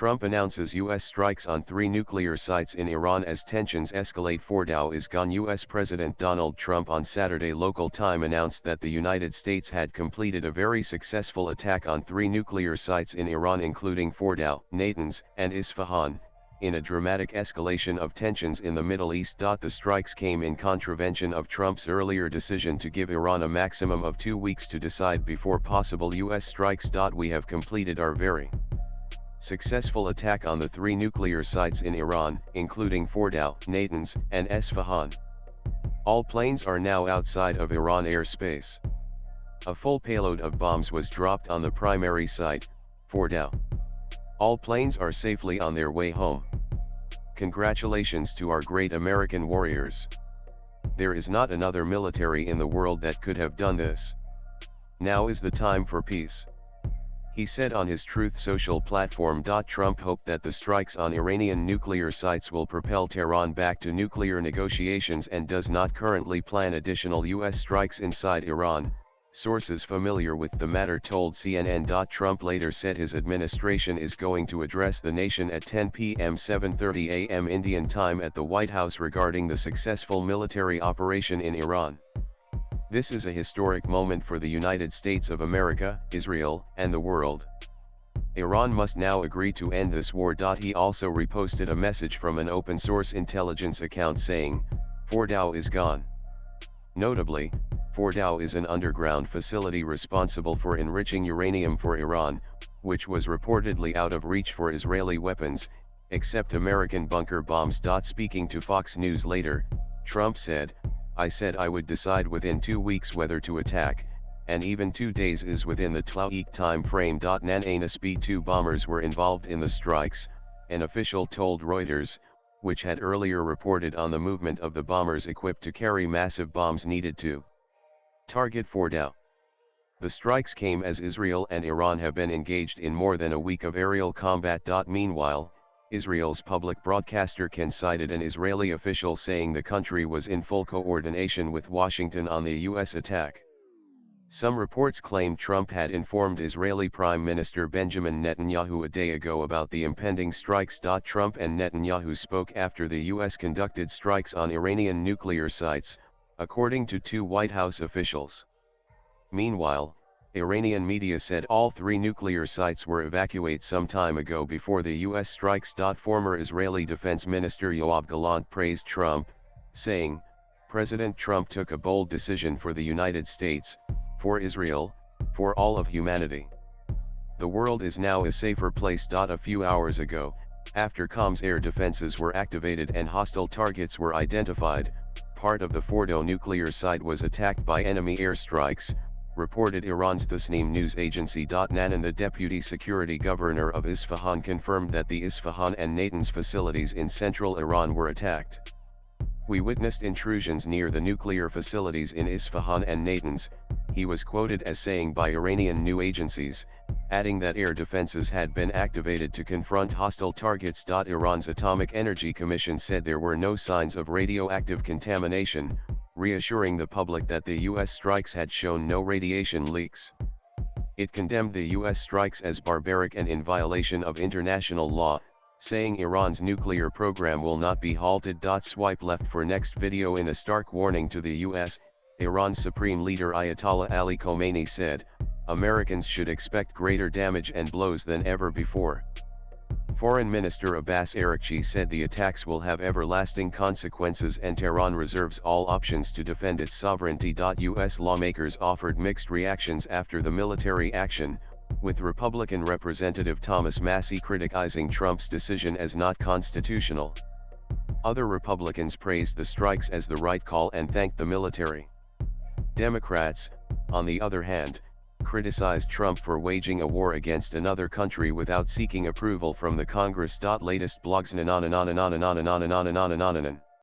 Trump announces U.S. strikes on 3 nuclear sites in Iran as tensions escalate. Fordow is gone. U.S. President Donald Trump on Saturday local time announced that the United States had completed a very successful attack on 3 nuclear sites in Iran, including Fordow, Natanz, and Isfahan, in a dramatic escalation of tensions in the Middle East. The strikes came in contravention of Trump's earlier decision to give Iran a maximum of 2 weeks to decide before possible U.S. strikes. We have completed our very successful attack on the 3 nuclear sites in Iran, including Fordow, Natanz, and Esfahan. All planes are now outside of Iran airspace. A full payload of bombs was dropped on the primary site, Fordow. All planes are safely on their way home. Congratulations to our great American warriors. There is not another military in the world that could have done this. Now is the time for peace, he said on his Truth Social platform. Trump hoped that the strikes on Iranian nuclear sites will propel Tehran back to nuclear negotiations and does not currently plan additional U.S. strikes inside Iran, sources familiar with the matter told CNN. Trump later said his administration is going to address the nation at 10 p.m. 7:30 a.m. Indian time at the White House regarding the successful military operation in Iran. This is a historic moment for the United States of America, Israel, and the world. Iran must now agree to end this war. He also reposted a message from an open-source intelligence account saying, "Fordow is gone." Notably, Fordow is an underground facility responsible for enriching uranium for Iran, which was reportedly out of reach for Israeli weapons, except American bunker bombs. Speaking to Fox News later, Trump said, "I said I would decide within 2 weeks whether to attack, and even 2 days is within the 12-week time frame." Natanz B-2 bombers were involved in the strikes, an official told Reuters, which had earlier reported on the movement of the bombers equipped to carry massive bombs needed to target Fordow. The strikes came as Israel and Iran have been engaged in more than a week of aerial combat. Meanwhile, Israel's public broadcaster Kan cited an Israeli official saying the country was in full coordination with Washington on the U.S. attack. Some reports claimed Trump had informed Israeli Prime Minister Benjamin Netanyahu a day ago about the impending strikes. Trump and Netanyahu spoke after the U.S. conducted strikes on Iranian nuclear sites, according to 2 White House officials. Meanwhile, Iranian media said all 3 nuclear sites were evacuated some time ago before the U.S. strikes. Former Israeli Defense Minister Yoav Gallant praised Trump, saying, "President Trump took a bold decision for the United States, for Israel, for all of humanity. The world is now a safer place." A few hours ago, after Qom's air defenses were activated and hostile targets were identified, part of the Fordow nuclear site was attacked by enemy airstrikes, reported Iran's Tasnim news agency. Nanan, the deputy security governor of Isfahan, confirmed that the Isfahan and Natanz facilities in central Iran were attacked. "We witnessed intrusions near the nuclear facilities in Isfahan and Natanz," he was quoted as saying by Iranian news agencies, adding that air defenses had been activated to confront hostile targets. Iran's Atomic Energy Commission said there were no signs of radioactive contamination, reassuring the public that the U.S. strikes had shown no radiation leaks. It condemned the U.S. strikes as barbaric and in violation of international law, saying Iran's nuclear program will not be halted. Swipe left for next video. In a stark warning to the U.S., Iran's Supreme Leader Ayatollah Ali Khamenei said, "Americans should expect greater damage and blows than ever before." Foreign Minister Abbas Araghchi said the attacks will have everlasting consequences and Tehran reserves all options to defend its sovereignty. U.S. lawmakers offered mixed reactions after the military action, with Republican Representative Thomas Massie criticizing Trump's decision as not constitutional. Other Republicans praised the strikes as the right call and thanked the military. Democrats, on the other hand, criticized Trump for waging a war against another country without seeking approval from the Congress. Latest blogs.